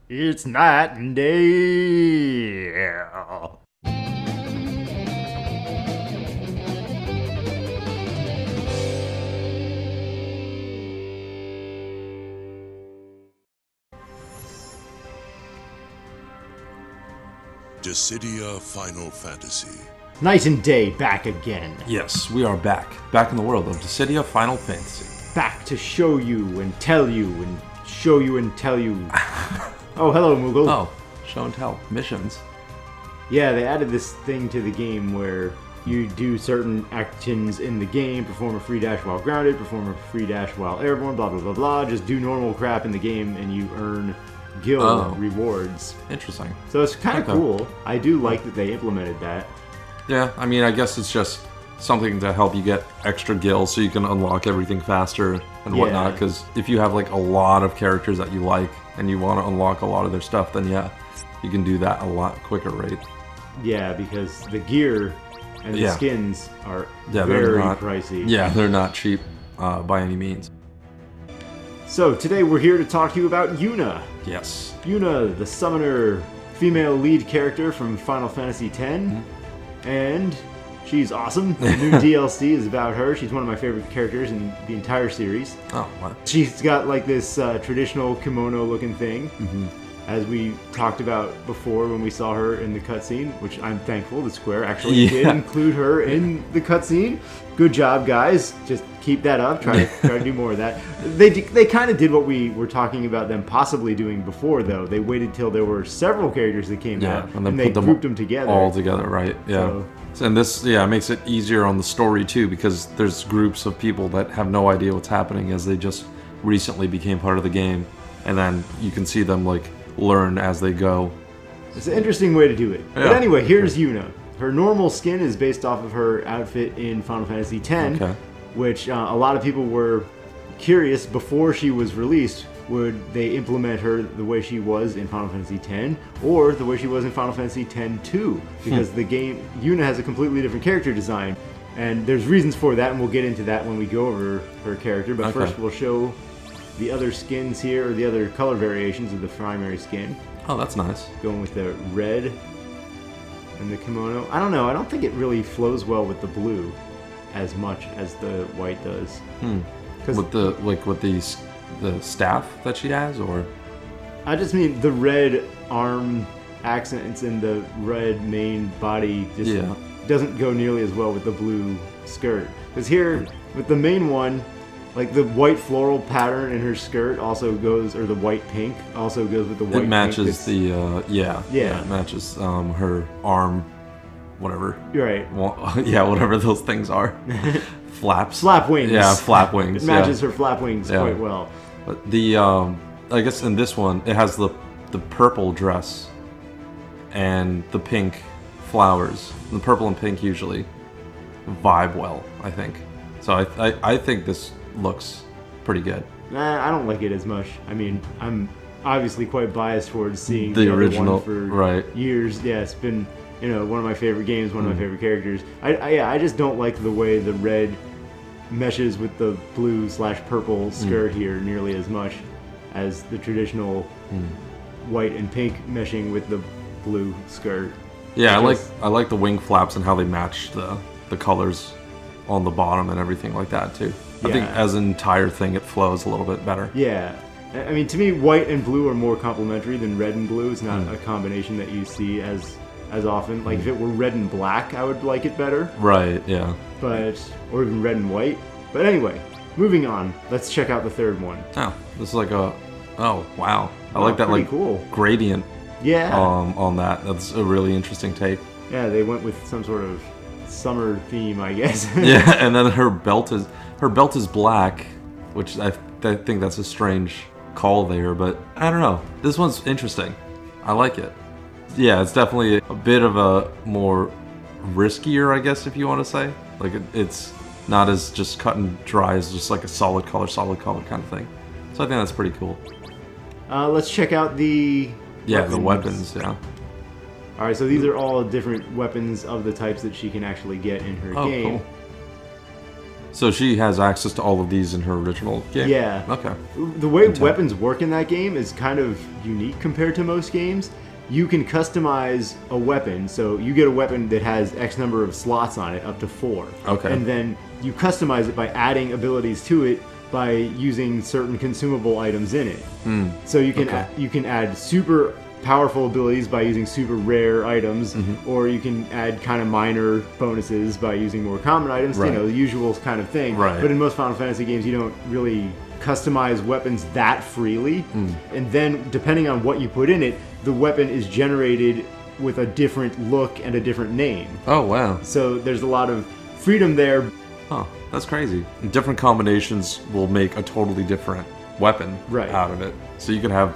It's night and day. Dissidia Final Fantasy. Night and day back again. Yes, we are back. Back in the world of Dissidia Final Fantasy. Back to show you and tell you and show you and tell you. Oh, hello, Moogle. Oh, show and tell. Missions. Yeah, they added this thing to the game where you do certain actions in the game, perform a free dash while grounded, perform a free dash while airborne, blah, blah, blah, blah. Just do normal crap in the game and you earn guild rewards. Interesting. So it's kind of cool. I do like that they implemented that. Yeah, I mean, I guess it's just something to help you get extra gills so you can unlock everything faster and whatnot. Because if you have like a lot of characters that you like and you want to unlock a lot of their stuff, then yeah, you can do that a lot quicker rate. Yeah, because the gear and the skins are very pricey. Yeah, they're not cheap by any means. So today we're here to talk to you about Yuna. Yes. Yuna, the summoner female lead character from Final Fantasy X. And she's awesome. The new DLC is about her. She's one of my favorite characters in the entire series. Oh, wow. She's got like this traditional kimono looking thing. As we talked about before when we saw her in the cutscene, which I'm thankful that Square actually did include her in the cutscene. Good job, guys. Just keep that up. Try to do more of that. They kind of did what we were talking about them possibly doing before, though. They waited till there were several characters that came out, and they grouped them together. All together, right? Yeah. And this, makes it easier on the story, too, because there's groups of people that have no idea what's happening as they just recently became part of the game. And then you can see them, like, learn as they go. It's an interesting way to do it. Yeah. But anyway, here's Yuna. Her normal skin is based off of her outfit in Final Fantasy X, which a lot of people were curious before she was released. Would they implement her the way she was in Final Fantasy X, or the way she was in Final Fantasy X-2? Because the game, Yuna has a completely different character design, and there's reasons for that, and we'll get into that when we go over her character. But first, we'll show the other skins here, or the other color variations of the primary skin. Oh, that's nice. Going with the red and the kimono. I don't know. I don't think it really flows well with the blue as much as the white does. With the staff that she has, or? I just mean the red arm accents and the red main body just doesn't go nearly as well with the blue skirt. Because here, with the main one, like the white floral pattern in her skirt also goes, or the white pink also goes with the white. It matches pink. It matches her arm, whatever. Right. Well, whatever those things are. Flaps. Flap wings. Yeah, flap wings. It matches her flap wings quite well. But the I guess in this one it has the purple dress and the pink flowers. The purple and pink usually vibe well, I think. So I think this looks pretty good. I don't like it as much. I mean, I'm obviously quite biased towards seeing the original one for years. Yeah, it's been one of my favorite games, one of my favorite characters. I just don't like the way the red meshes with the blue/purple skirt here nearly as much as the traditional white and pink meshing with the blue skirt. Yeah, I like the wing flaps and how they match the colors on the bottom and everything like that too. I think as an entire thing it flows a little bit better. Yeah. I mean, to me, white and blue are more complementary than red and blue. It's not a combination that you see as often. Like if it were red and black, I would like it better. Right, yeah. Or even red and white. But anyway, moving on. Let's check out the third one. Oh, this is like oh wow. I like that like cool gradient. Yeah. On that. That's a really interesting take. Yeah, they went with some sort of summer theme, I guess. Yeah, and then her belt is black, which I think that's a strange call there, but I don't know. This one's interesting. I like it. Yeah, it's definitely a bit of a more riskier, I guess, if you want to say. Like it's not as just cut and dry as just like a solid color kind of thing. So I think that's pretty cool. Let's check out the weapons. Yeah. All right, so these are all different weapons of the types that she can actually get in her game. Cool. So she has access to all of these in her original game? Yeah. Okay. The way weapons work in that game is kind of unique compared to most games. You can customize a weapon, so you get a weapon that has X number of slots on it, up to 4. Okay. And then you customize it by adding abilities to it by using certain consumable items in it. So you can add super powerful abilities by using super rare items, or you can add kind of minor bonuses by using more common items, Right. you know, the usual kind of thing. Right. But in most Final Fantasy games, you don't really customize weapons that freely. And then, depending on what you put in it, the weapon is generated with a different look and a different name. Oh, wow. So there's a lot of freedom there. Oh, that's crazy. Different combinations will make a totally different weapon out of it. So you can have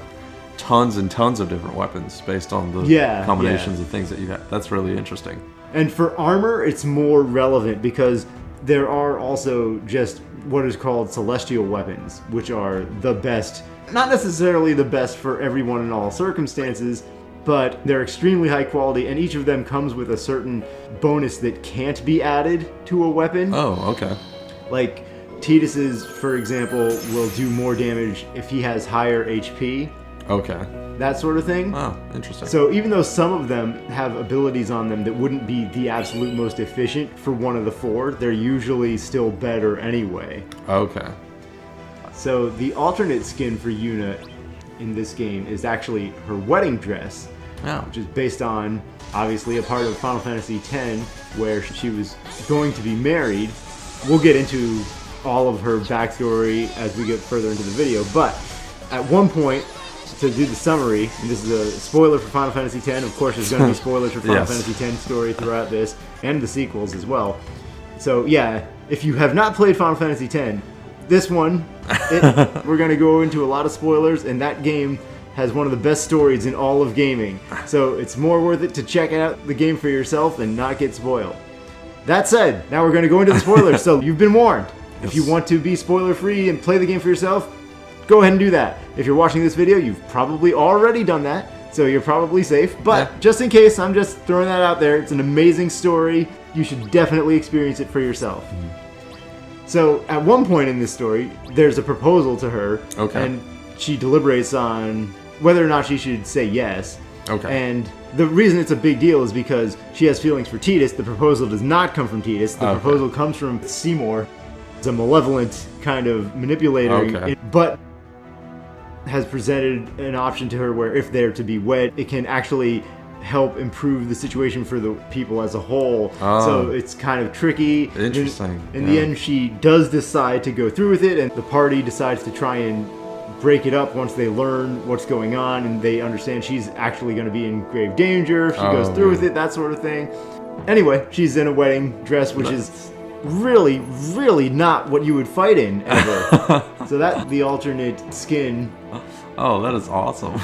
tons and tons of different weapons based on the combinations of things that you have. That's really interesting. And for armor, it's more relevant because there are also just what is called celestial weapons, which are the best, not necessarily the best for everyone in all circumstances, but they're extremely high quality, and each of them comes with a certain bonus that can't be added to a weapon. Oh, okay. Like Tidus's, for example, will do more damage if he has higher HP. Okay. That sort of thing. Oh, interesting. So even though some of them have abilities on them that wouldn't be the absolute most efficient for one of the 4, they're usually still better anyway. Okay. So the alternate skin for Yuna in this game is actually her wedding dress, which is based on, obviously, a part of Final Fantasy X where she was going to be married. We'll get into all of her backstory as we get further into the video, but at one point, to do the summary, and this is a spoiler for Final Fantasy X, of course there's going to be spoilers for Final Fantasy X story throughout this, and the sequels as well. So yeah, if you have not played Final Fantasy X, this one, we're going to go into a lot of spoilers, and that game has one of the best stories in all of gaming. So it's more worth it to check out the game for yourself and not get spoiled. That said, now we're going to go into the spoilers, so you've been warned. If you want to be spoiler free and play the game for yourself, go ahead and do that. If you're watching this video, you've probably already done that, so you're probably safe. But just in case, I'm just throwing that out there. It's an amazing story. You should definitely experience it for yourself. So at one point in this story, there's a proposal to her, and she deliberates on whether or not she should say yes. And the reason it's a big deal is because she has feelings for Tidus. The proposal does not come from Tidus. The proposal comes from Seymour. It's a malevolent kind of manipulator, but has presented an option to her where if they're to be wed, it can actually help improve the situation for the people as a whole. So it's kind of tricky. Interesting. In the end, she does decide to go through with it, and the party decides to try and break it up once they learn what's going on and they understand she's actually going to be in grave danger. She goes through with it, that sort of thing. Anyway, she's in a wedding dress, which is really, really not what you would fight in ever. So that's the alternate skin. Oh, that is awesome.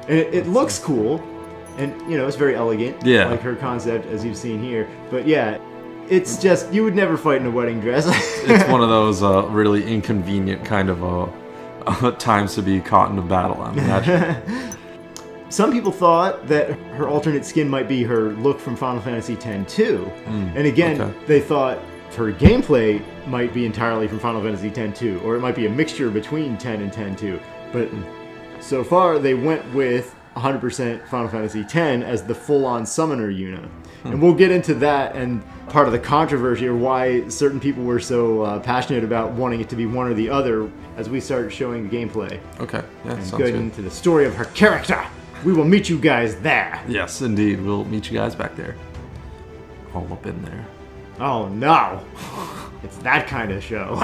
And it looks cool, and you know, it's very elegant. Yeah. Like her concept, as you've seen here. But yeah, it's just, you would never fight in a wedding dress. It's one of those really inconvenient kind of times to be caught in a battle, I imagine. Some people thought that her alternate skin might be her look from Final Fantasy X-2. And again, they thought her gameplay might be entirely from Final Fantasy X-2, or it might be a mixture between 10 and X-2. But so far, they went with 100% Final Fantasy X as the full-on summoner Yuna. And we'll get into that and part of the controversy, or why certain people were so passionate about wanting it to be one or the other, as we start showing the gameplay. Okay, yeah, And sounds going good. into the story of her character. We will meet you guys there. Yes, indeed. We'll meet you guys back there. All up in there. Oh no. It's that kind of show.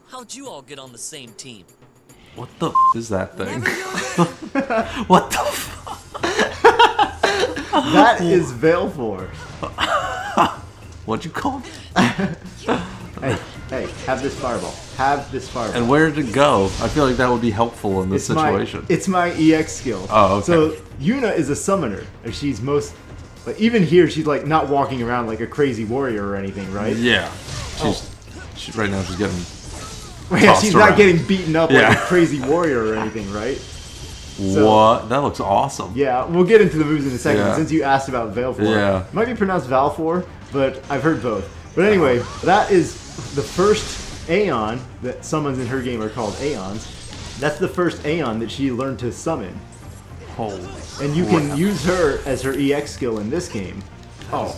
How'd you all get on the same team? What the is that thing? What the That is Valefor. What'd you call me? Hey, have this fireball. Have this fireball. And where did it go? I feel like that would be helpful in this situation. It's my EX skill. Oh, okay. So Yuna is a summoner. And she's most, like, even here, she's like not walking around like a crazy warrior or anything, right? Yeah. She's right now she's getting Yeah, she's not around. getting beaten up Yeah. like a crazy warrior or anything, right? What? That looks awesome. Yeah, we'll get into the moves in a second. Yeah. Since you asked about Valefor, Yeah. it might be pronounced Valefor, but I've heard both. But anyway, that is the first Aeon that summons in her game are called Aeons. That's the first Aeon that she learned to summon. Holy. And you can use her as her EX skill in this game. Oh.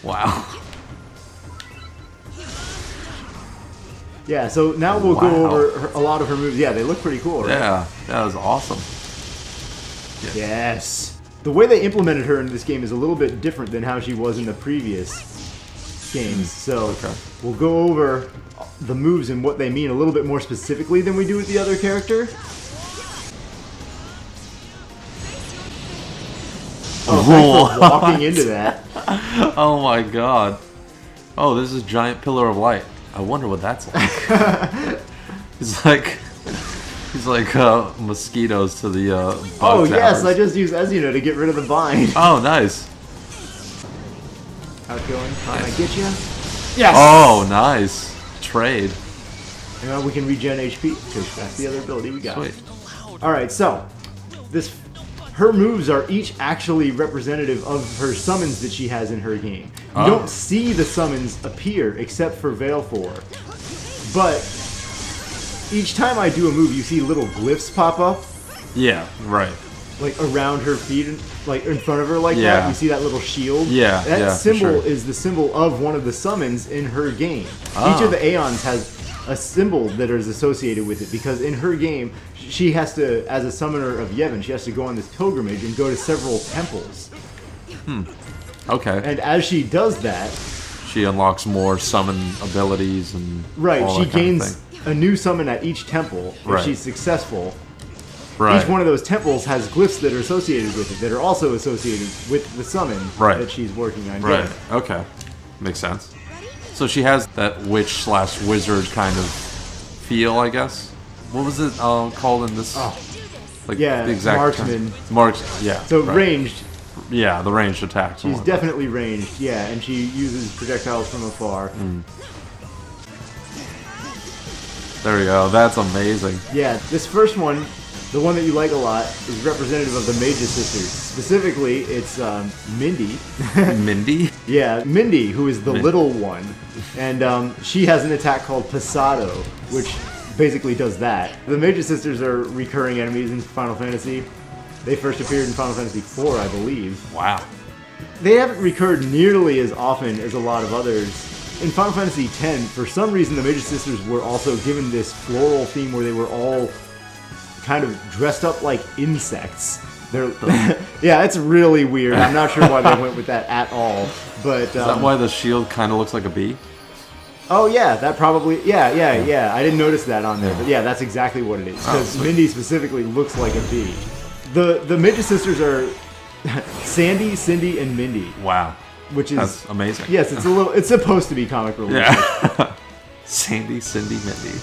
Wow. Yeah, so now we'll go over a lot of her moves. Yeah, they look pretty cool, right? Yeah, that was awesome. Yes. The way they implemented her in this game is a little bit different than how she was in the previous games. So we'll go over the moves and what they mean a little bit more specifically than we do with the other character. Oh, thanks for walking into that. Oh my god. Oh, this is giant pillar of light. I wonder what that's like. He's like mosquitoes to the bug Oh yes, towers. I just used Ezuna to get rid of the bind. Oh, nice. How's it going? Can I get you? Yes! Oh, nice. Trade. And now we can regen HP, because that's the other ability we got. Sweet. Alright, so, her moves are each actually representative of her summons that she has in her game. You don't see the summons appear except for Valefor. But each time I do a move, you see little glyphs pop up. Yeah, right. Like around her feet, like in front of her like Yeah. that. You see that little shield? Yeah, That yeah, for symbol sure. is the symbol of one of the summons in her game. Oh. Each of the Aeons has a symbol that is associated with it, because in her game, she has to, as a summoner of Yevon, she has to go on this pilgrimage and go to several temples. Okay. And as she does that, She unlocks more summon abilities and right, all she that kind of gains thing. a new summon at each temple if Right. she's successful. Right. Each one of those temples has glyphs that are associated with it, that are also associated with the summon Right. that she's working on Right. getting. Okay. Makes sense. So she has that witch/wizard kind of feel, I guess. What was it called in this? Like Yeah, the exact marksman. Marks. Yeah. So right. ranged, Yeah, the ranged attacks. she's definitely ranged, yeah, and she uses projectiles from afar. There we go. That's amazing. Yeah, this first one, the one that you like a lot, is representative of the Mage's Sisters. Specifically, it's Mindy. Mindy. Yeah, Mindy, who is the little one. And she has an attack called Pasado, which basically does that. The Mage's Sisters are recurring enemies in Final Fantasy. They first appeared in Final Fantasy IV, I believe. Wow. They haven't recurred nearly as often as a lot of others. In Final Fantasy X, for some reason, the Mage's Sisters were also given this floral theme where they were all kind of dressed up like insects. They're, yeah, it's really weird. I'm not sure why they went with that at all. But Is that why the shield kind of looks like a bee? oh yeah, that probably yeah. I didn't notice that on there, but yeah, that's exactly what it is. Because Mindy specifically looks like a bee. The Mage's Sisters are Sandy, Cindy, and Mindy. Wow. Which is That's amazing. Yes, it's supposed to be comic relief. Yeah. Sandy, Cindy, Mindy.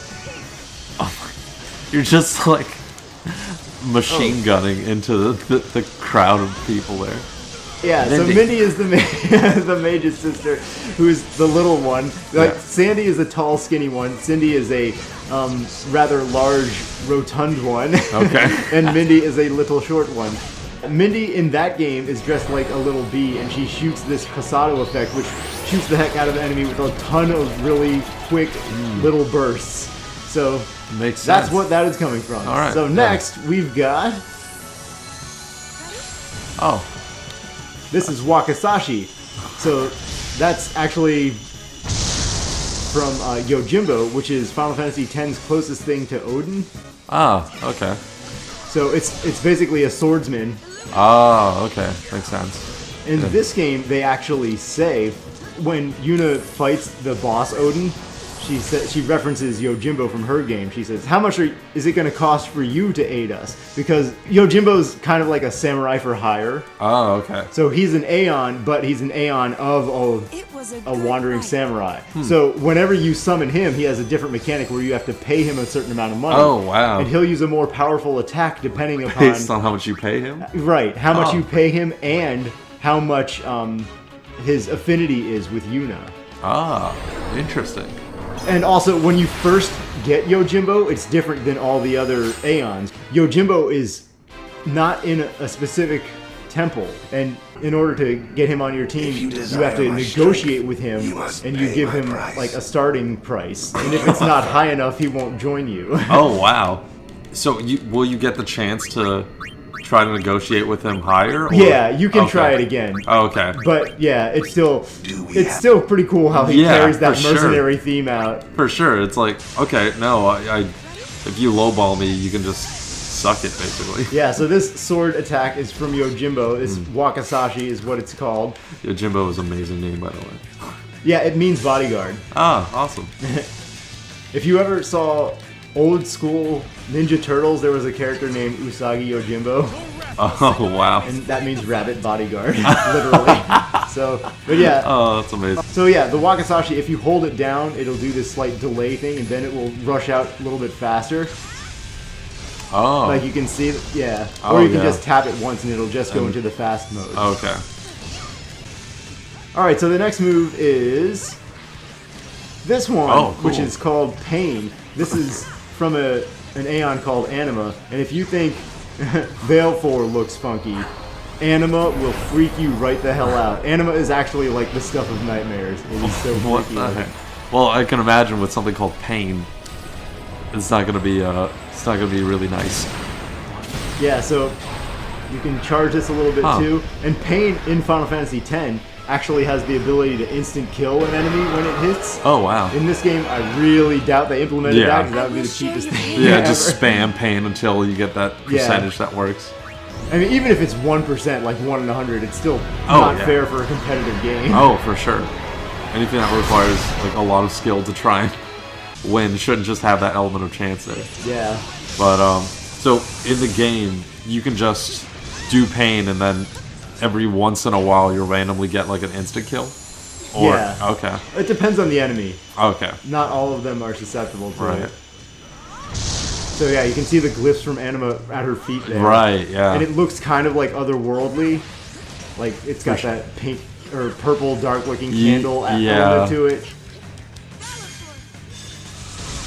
Oh my. You're just like machine gunning into the crowd of people there. Yeah, Mindy. so Mindy is the Mage's sister, who's the little one. Like Yeah. Sandy is a tall, skinny one. Cindy is a rather large, rotund one. Okay. And Mindy is a little short one. Mindy in that game is dressed like a little bee, and she shoots this Pasado effect, which shoots the heck out of the enemy with a ton of really quick little bursts. So Makes sense. that's what that is coming from. All right, So yeah. next we've got Oh. this is Wakasashi. So that's actually from Yojimbo, which is Final Fantasy X's closest thing to Odin. Ah, okay. So it's basically a swordsman. Oh, okay. Makes sense. In this game, they actually say, when Yuna fights the boss Odin, she references Yojimbo from her game. She says, "How much is it going to cost for you to aid us?" Because Yojimbo's kind of like a samurai for hire. Oh, okay. So he's an Aeon, but he's an Aeon of a wandering samurai. So whenever you summon him, he has a different mechanic where you have to pay him a certain amount of money. Oh, wow. And he'll use a more powerful attack depending upon Based on how much you pay him? right how much Oh. you pay him and how much his affinity is with Yuna. Ah, interesting. And also, when you first get Yojimbo, it's different than all the other Aeons. Yojimbo is not in a specific temple, and in order to get him on your team, you have to negotiate with him, and you give him like a starting price. And if it's not high enough, he won't join you. Oh wow! So will you get the chance to try to negotiate with him higher? Or? Yeah, you can try it again. Oh, okay. But yeah, it's still pretty cool how he carries that mercenary theme out. For sure, it's like okay, no, I if you lowball me, you can just suck it basically. Yeah, so this sword attack is from Yojimbo. This Wakasashi is what it's called. Yojimbo is an amazing name, by the way. Yeah, it means bodyguard. Ah, awesome. If you ever saw old school Ninja Turtles, there was a character named Usagi Yojimbo. Oh, wow. And that means rabbit bodyguard, literally. So, but yeah. Oh, that's amazing. So yeah, the Wakasashi, if you hold it down, it'll do this slight delay thing, and then it will rush out a little bit faster. Oh. Like you can see, yeah. Or you can just tap it once and it'll just go into the fast mode. Okay. Alright, so the next move is this one, cool. which is called Pain. This is from an Aeon called Anima, and if you think Valefor looks funky, Anima will freak you right the hell out. Anima is actually like the stuff of nightmares. It is so freaky. Well, I can imagine with something called Pain, it's not gonna be really nice. Yeah, so you can charge this a little bit too. And Pain in Final Fantasy X actually has the ability to instant kill an enemy when it hits. Oh wow! In this game, I really doubt they implemented that because that would be the cheapest thing. Yeah, ever. just spam Pain until you get that percentage that works. I mean, even if it's 1%, like 1 in 100, it's still not fair for a competitive game. Oh, for sure. Anything that requires like a lot of skill to try and win shouldn't just have that element of chance there. Yeah. But so in the game, you can just do Pain, and then every once in a while you'll randomly get like an instant kill. Or, yeah. Okay. It depends on the enemy. Okay. Not all of them are susceptible to it. Right. So yeah, you can see the glyphs from Anima at her feet there. Right, yeah. And it looks kind of like otherworldly. Like it's got that pink or purple dark looking candle element to it.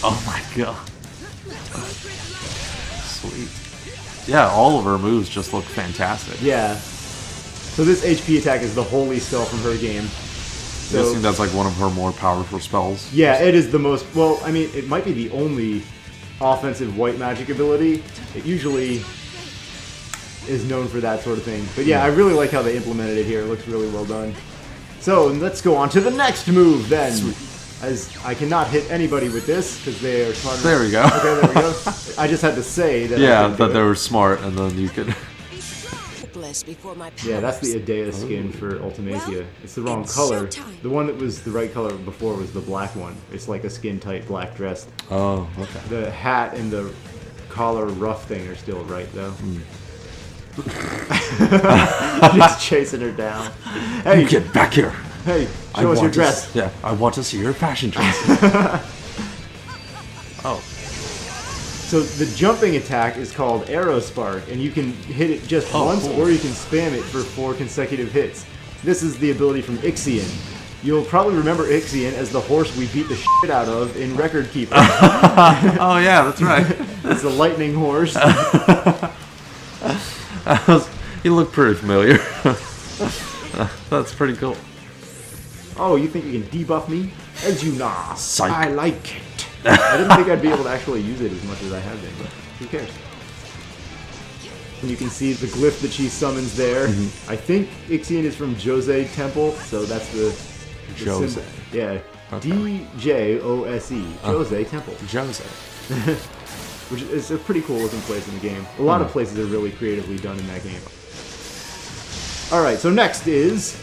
Oh my god. Sweet. Yeah, all of her moves just look fantastic. Yeah. So this HP attack is the holy spell from her game. So, I think that's like one of her more powerful spells. Yeah, it is the most, well, I mean, it might be the only offensive white magic ability. It usually is known for that sort of thing. But yeah, I really like how they implemented it here. It looks really well done. So let's go on to the next move then. Sweet. As I cannot hit anybody with this because they are smart enough. There we go. Okay, there we go. I just had to say that. Yeah, that they were smart, and then you could. Yeah, that's the Idea skin for Ultimacia. It's the wrong color. The one that was the right color before was the black one. It's like a skin-tight black dress. Oh, okay. The hat and the collar ruff thing are still right, though. Just chasing her down. Hey, you get back here. Hey, show us your dress. Yeah, I want to see your fashion dress. Oh. So the jumping attack is called Arrow Spark, and you can hit it just once, or you can spam it for 4 consecutive hits. This is the ability from Ixion. You'll probably remember Ixion as the horse we beat the shit out of in Record Keeper. Oh yeah, that's right. It's the lightning horse. You look pretty familiar. That's pretty cool. Oh, you think you can debuff me? As you know, Psych. I like it. I didn't think I'd be able to actually use it as much as I have been, but who cares? And you can see the glyph that she summons there. I think Ixion is from Jose Temple, so that's the Jose. symbol. Yeah. Okay. D-J-O-S-E. Jose Temple. Jose. Which is a pretty cool looking place in the game. A lot of places are really creatively done in that game. Alright, so next is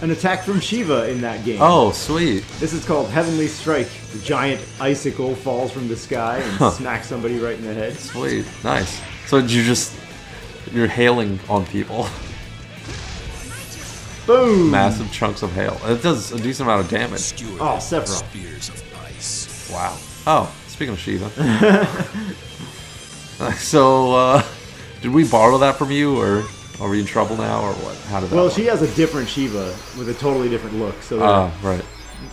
an attack from Shiva in that game. Oh, sweet. This is called Heavenly Strike. The giant icicle falls from the sky and smacks somebody right in the head. Sweet. Nice. So you're hailing on people. Boom! Massive chunks of hail. It does a decent amount of damage. Oh, Sephiroth. Spears of ice. Wow. Oh, speaking of Shiva. So, did we borrow that from you, or are we in trouble now, or what? How did that work? She has a different Shiva with a totally different look. So right.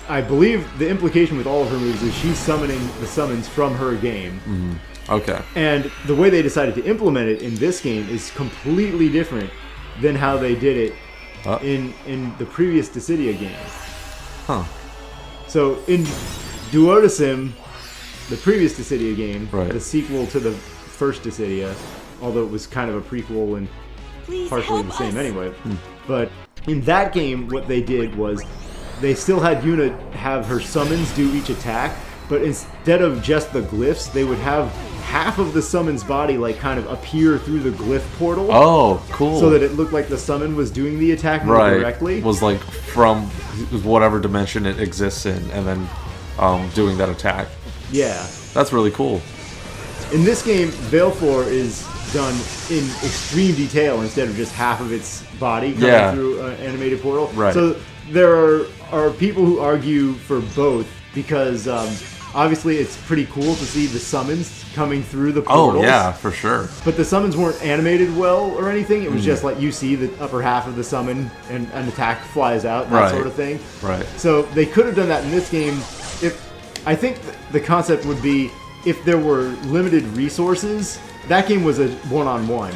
I believe the implication with all of her moves is she's summoning the summons from her game. Okay. And the way they decided to implement it in this game is completely different than how they did it in the previous Dissidia game. Huh. So in Duodesim, the previous Dissidia game, Right. the sequel to the first Dissidia, although it was kind of a prequel and partially the same anyway. But in that game, what they did was they still had Yuna have her summons do each attack, but instead of just the glyphs, they would have half of the summon's body like kind of appear through the glyph portal. Oh, cool. So that it looked like the summon was doing the attack more directly. Was like from whatever dimension it exists in, and then doing that attack. Yeah. That's really cool. In this game, Valefor is done in extreme detail instead of just half of its body coming through an animated portal. Right. So there are people who argue for both because obviously it's pretty cool to see the summons coming through the portals. Oh, yeah, for sure. But the summons weren't animated well or anything. It was just like you see the upper half of the summon and an attack flies out, that sort of thing. Right. So they could have done that in this game. I think the concept would be if there were limited resources. That game was a 1-on-1,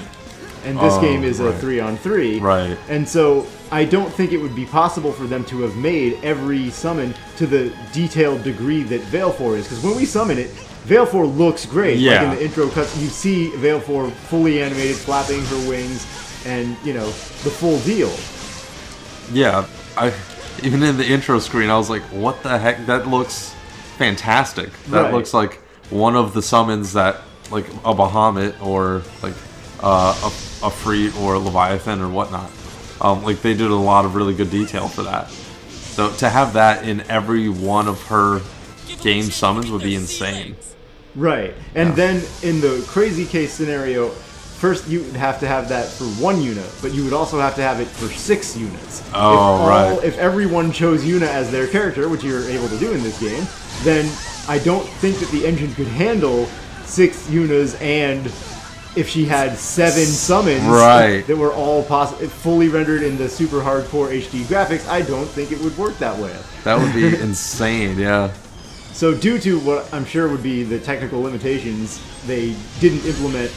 and this game is a 3-on-3. Right. And so I don't think it would be possible for them to have made every summon to the detailed degree that Valefor is. Because when we summon it, Valefor looks great. Yeah. Like in the intro cuts, you see Valefor fully animated, flapping her wings, and, the full deal. Yeah. Even in the intro screen, I was like, what the heck? That looks fantastic. That looks like one of the summons that, like a Bahamut or like a Freet or a Leviathan or whatnot. Like they did a lot of really good detail for that. So to have that in every one of her game summons would be insane. Right. And then in the crazy case scenario, first you would have to have that for one unit, but you would also have to have it for 6 units. Oh, If everyone chose Yuna as their character, which you're able to do in this game, then I don't think that the engine could handle 6 Yunas, and if she had 7 summons that were all fully rendered in the super hardcore HD graphics, I don't think it would work that way. That would be insane, yeah. So due to what I'm sure would be the technical limitations, they didn't implement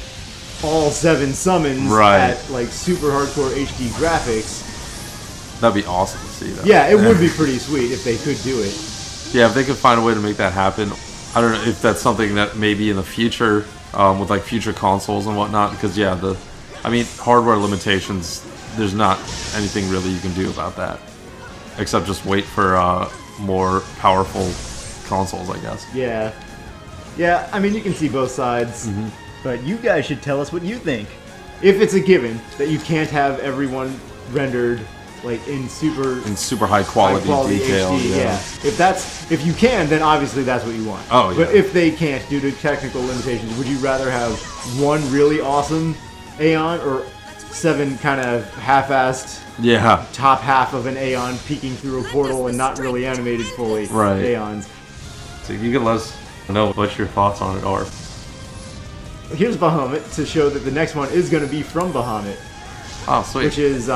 all 7 summons at like super hardcore HD graphics. That'd be awesome to see, though. Yeah, it would be pretty sweet if they could do it. Yeah, if they could find a way to make that happen. I don't know if that's something that maybe in the future, with like future consoles and whatnot, because hardware limitations, there's not anything really you can do about that. Except just wait for more powerful consoles, I guess. Yeah. Yeah, I mean, you can see both sides, but you guys should tell us what you think. If it's a given that you can't have everyone rendered like in super high quality detail. HD, if you can, then obviously that's what you want. Oh, yeah. But if they can't due to technical limitations, would you rather have one really awesome Aeon or 7 kind of half-assed top half of an Aeon peeking through a portal and not really animated fully Aeons? So you can let us know what your thoughts on it are. Here's Bahamut to show that the next one is going to be from Bahamut. Oh, sweet. Which is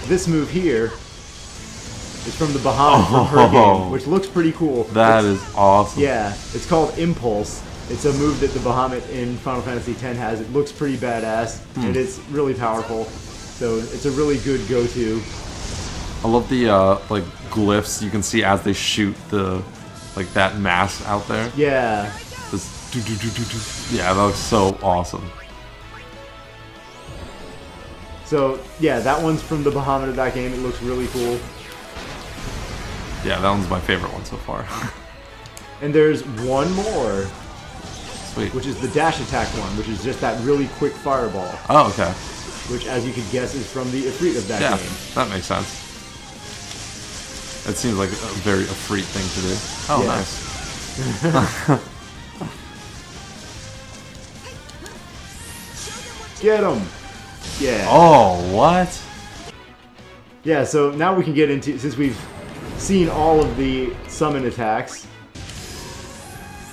this move here is from the Bahamut from her game, which looks pretty cool. That is awesome. Yeah, it's called Impulse. It's a move that the Bahamut in Final Fantasy X has. It looks pretty badass, and it's really powerful. So it's a really good go-to. I love the like glyphs you can see as they shoot the that mass out there. Yeah. Yeah, that looks so awesome. So, yeah, that one's from the Bahamut of that game. It looks really cool. Yeah, that one's my favorite one so far. And there's one more. Sweet. Which is the dash attack one, which is just that really quick fireball. Oh, okay. Which, as you could guess, is from the Ifrit of that game. Yeah, that makes sense. It seems like a very Ifrit thing to do. Oh, nice. Get him! Yeah. Oh, what? Yeah, so now we can get into, since we've seen all of the summon attacks.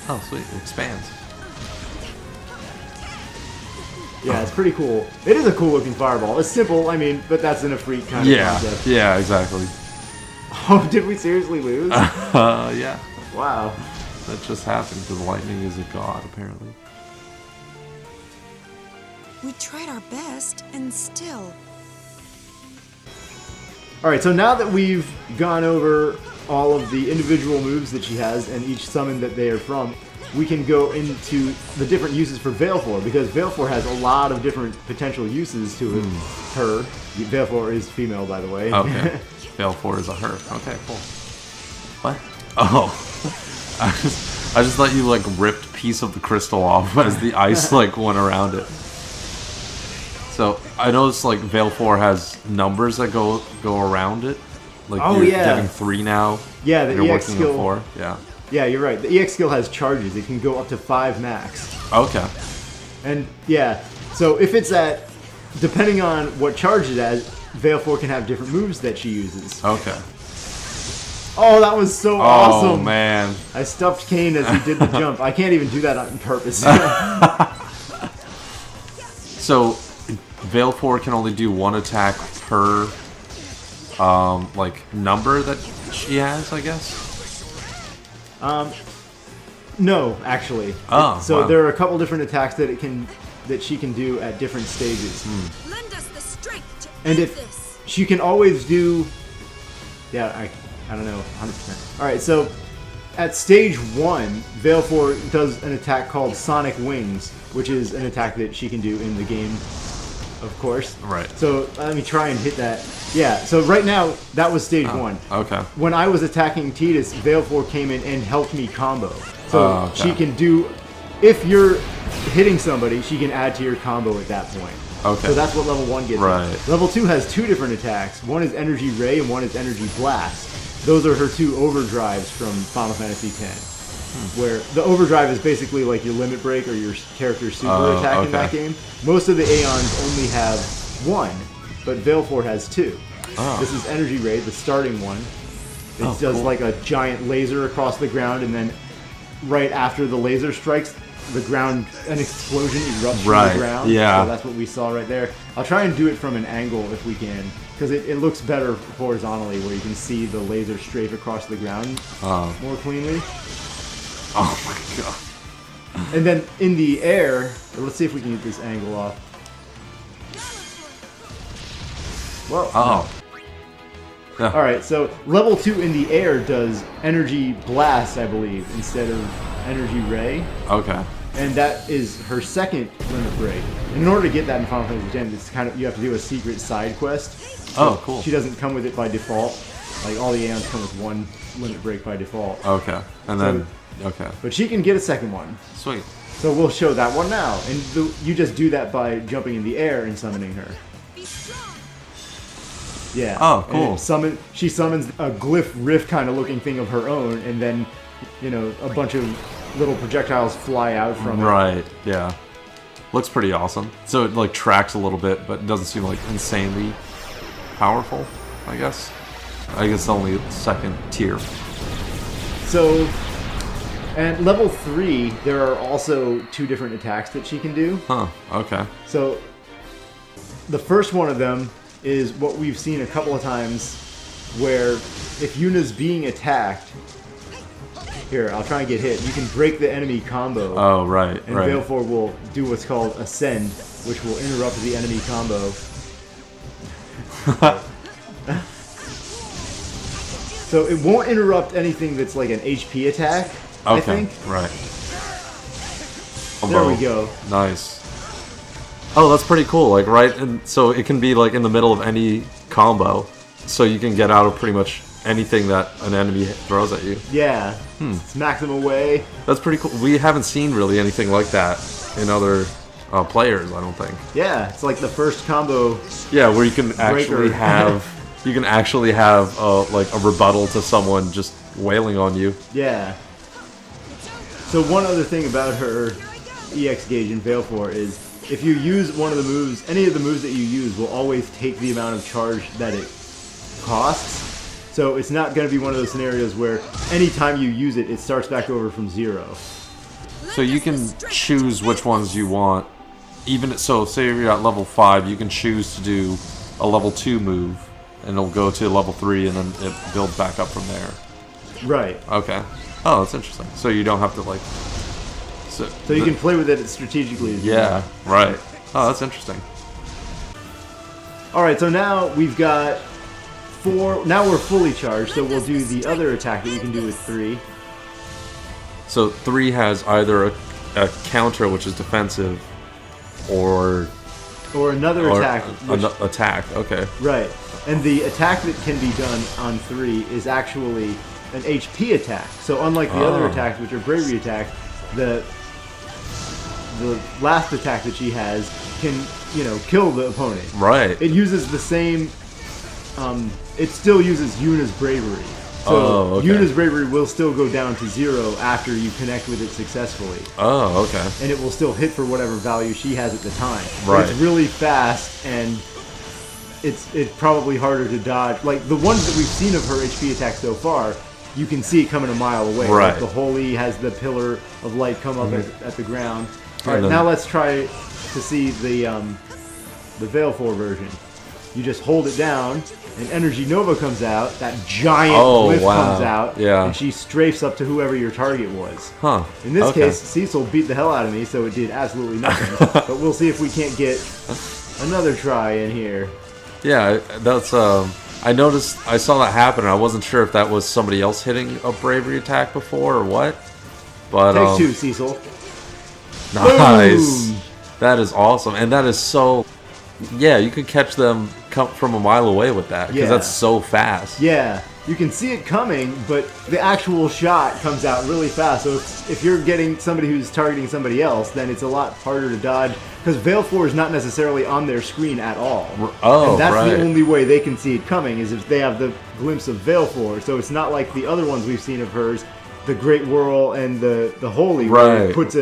Oh, sweet. It expands. Yeah, it's pretty cool. It is a cool looking fireball. It's simple, I mean, but that's an Ifrit kind of concept. Yeah, exactly. Oh, did we seriously lose? Yeah. Wow. That just happened because lightning is a god, apparently. We tried our best, and still. Alright, so now that we've gone over all of the individual moves that she has and each summon that they are from, we can go into the different uses for Valefor, because Valefor has a lot of different potential uses to it. Her. Valefor is female, by the way. Okay. Valefor is a her. Okay, cool. What? Oh. I just thought you, like, ripped a piece of the crystal off as the ice, like, went around it. So, I noticed, like, Valefor has numbers that go around it. Like, you're getting 3 now. Yeah, the EX working skill. 4. Yeah. Yeah, you're right. The EX skill has charges. It can go up to 5 max. Okay. And, yeah, so if it's at, depending on what charge it has, Valefor can have different moves that she uses. Okay. Oh, that was so awesome. Oh, man. I stuffed Kane as he did the jump. I can't even do that on purpose. So, Valefor can only do 1 attack per, like, number that she has, I guess? No, actually. Oh, so wow. there are a couple different attacks that she can do at different stages. Lend us the strength to And end if this. she can always do, yeah, I don't know, 100%. All right, so at stage 1, Valefor does an attack called Sonic Wings, which is an attack that she can do in the game, of course. Right. So let me try and hit that. Yeah, so right now, that was stage 1. Okay. When I was attacking Tidus, Valefor came in and helped me combo. So okay. she can do, if you're hitting somebody, she can add to your combo at that point. Okay. So that's what level 1 gets. Right. Level 2 has 2 different attacks. One is Energy Ray and one is Energy Blast. Those are her 2 overdrives from Final Fantasy X. Where the overdrive is basically like your limit break or your character's super attack in that game. Most of the Aeons only have 1, but Valefor has 2. Oh. This is Energy Ray, the starting one. It does like a giant laser across the ground, and then right after the laser strikes, the ground, an explosion erupts from the ground. Yeah. So that's what we saw right there. I'll try and do it from an angle if we can, because it looks better horizontally, where you can see the laser strafe across the ground more cleanly. Oh my god. And then in the air, let's see if we can get this angle off. Whoa. Oh. Yeah. Alright, so level 2 in the air does Energy Blast, I believe, instead of Energy Ray. Okay. And that is her second limit break. And in order to get that in Final Fantasy X, it's kind of, you have to do a secret side quest. Oh, cool. She doesn't come with it by default. Like, all the Aeons come with 1 limit break by default. Okay. And then, okay. But she can get a second one. Sweet. So we'll show that one now. And you just do that by jumping in the air and summoning her. Yeah. Oh, cool. And she summons a glyph rift kind of looking thing of her own, and then, you know, a bunch of little projectiles fly out from it. Right, yeah. Looks pretty awesome. So it, like, tracks a little bit, but it doesn't seem, like, insanely powerful, I guess. I guess only 2nd tier. So, at level 3, there are also 2 different attacks that she can do. Huh, okay. So, the first one of them is what we've seen a couple of times, where if Yuna's being attacked, here, I'll try and get hit, you can break the enemy combo. Oh, right, and right. Valefor will do what's called Ascend, which will interrupt the enemy combo. So it won't interrupt anything that's like an HP attack, I think. Right. There we go. Nice. Oh, that's pretty cool. Like, right, and so it can be like in the middle of any combo, so you can get out of pretty much anything that an enemy throws at you. Yeah. Smacks them away. That's pretty cool. We haven't seen really anything like that in other players, I don't think. Yeah, it's like the first combo. Yeah, where you can actually have like a rebuttal to someone just wailing on you. Yeah. So one other thing about her EX gauge in Valefor is if you use one of the moves, any of the moves that you use will always take the amount of charge that it costs. So it's not going to be one of those scenarios where anytime you use it, it starts back over from 0. So you can choose which ones you want. Even so, say you're at level 5, you can choose to do a level 2 move, and it'll go to level 3, and then it builds back up from there. Right. Okay. Oh, that's interesting. So you don't have to like. So you can play with it strategically. Yeah. Right. Oh, that's interesting. All right. So now we've got 4. Now we're fully charged. So we'll do the other attack that you can do with 3. So 3 has either a counter, which is defensive, or another attack. Attack. Okay. Right. And the attack that can be done on 3 is actually an HP attack. So unlike the other attacks, which are bravery attacks, the last attack that she has can, kill the opponent. Right. It uses the same. It still uses Yuna's bravery. So Yuna's bravery will still go down to 0 after you connect with it successfully. Oh, okay. And it will still hit for whatever value she has at the time. Right. But it's really fast, and it's probably harder to dodge. Like the ones that we've seen of her HP attack so far, you can see it coming a mile away. Right. Like the Holy has the pillar of light come up at the ground. All right, now let's try to see the Valefor version. You just hold it down, and Energy Nova comes out. That giant glyph comes out, and she strafes up to whoever your target was. Huh. In this case, Cecil beat the hell out of me, so it did absolutely nothing. But we'll see if we can't get another try in here. Yeah, that's. I noticed. I saw that happen, and I wasn't sure if that was somebody else hitting a bravery attack before or what. But Take 2, Cecil. Nice. Boom. That is awesome, and that is so. Yeah, you could catch them from a mile away with that because that's so fast. Yeah, you can see it coming, but the actual shot comes out really fast. So if you're getting somebody who's targeting somebody else, then it's a lot harder to dodge because Valefor is not necessarily on their screen at all. Oh, and that's right. the only way they can see it coming is if they have the glimpse of Valefor. So it's not like the other ones we've seen of hers, the Great Whirl and the Holy, where it puts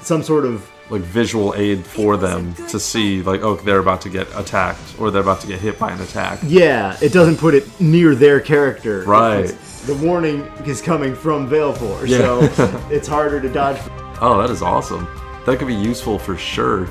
some sort of like visual aid for them to see, like, oh, they're about to get attacked or they're about to get hit by an attack. Yeah, it doesn't put it near their character. Right. The warning is coming from Valefor, so it's harder to dodge. Oh, that is awesome. That could be useful for sure.